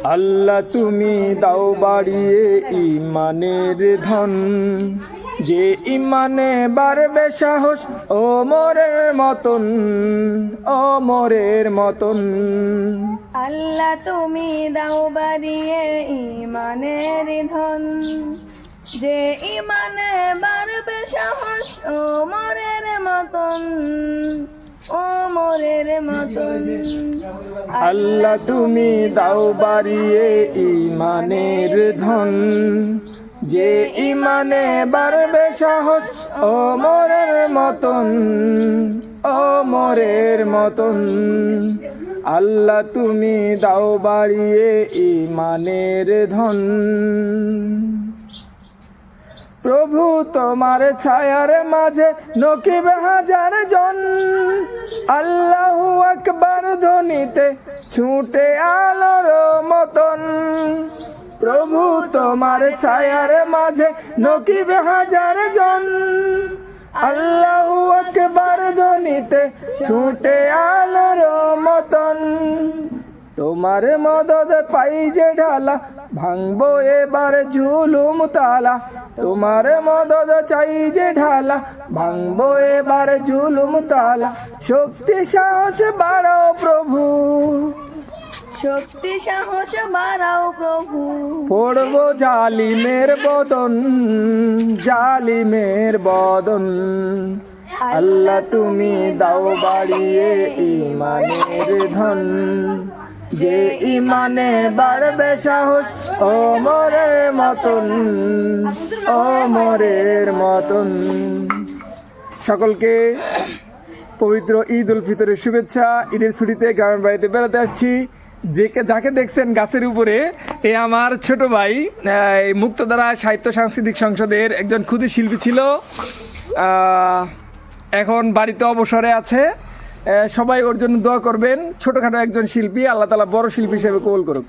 আল্লাহ তুমি দাও বাড়িয়ে ইমানের ধন, যে ইমানে বাড়বে সাহস ও মোরের মতন, ও মোরের মতন। আল্লাহ তুমি দাও বাড়িয়ে ইমানের ধন, যে ইমানে বাড়বে সাহস ও মোরের মতন, ও মোরের মতন। আল্লাহ তুমি দাও বাড়িয়ে ইমানের ধন, যে ইমানে বাড়বে সাহস ও মোরের মতন, ও মোরের মতন। আল্লাহ তুমি দাও বাড়িয়ে ইমানের ধন। প্রভু তোমার ছায়ার মাঝে নকিব হাজার জন, আল্লাহু আকবার ধ্বনিতে ছুটে আলোর মতন। প্রভু তোমার ছায়ার মাঝে নকিব হাজার জন, আল্লাহু আকবার ধ্বনিতে ছুটে আলোর মতন। তোমার মদদ পাই যে ঢালা, ভাঙবো এবার জুলুম তালা। তোমার মদদ চাই যে ঢালা, ভাঙবো এবার জুলুম তালা। শক্তি সাহস বাড়াও প্রভু, শক্তি সাহস বাড়াও প্রভু। পড়বো জালিমের বদন, জালিমের বদন। আল্লাহ তুমি দাও বাড়িয়ে ইমানের ধন, যে ইমানে বাড়বে সাহস ও মোরের মতন, ও মোরের মতন। সকলকে পবিত্র ঈদ উল ফিতরের শুভেচ্ছা। ঈদের ছুটিতে গ্রামের বাড়িতে বেড়াতে আসছি। যাকে দেখছেন গাছের উপরে, এ আমার ছোট ভাই, মুক্তধারা সাহিত্য সাংস্কৃতিক সংসদের একজন ক্ষুদে শিল্পী ছিল, এখন বাড়িতে অবসরে আছে। সবাই ওর জন্য দোয়া করবেন। ছোটখাটো একজন শিল্পী, আল্লাহ তাআলা বড় শিল্পী হিসেবে কবুল করুক।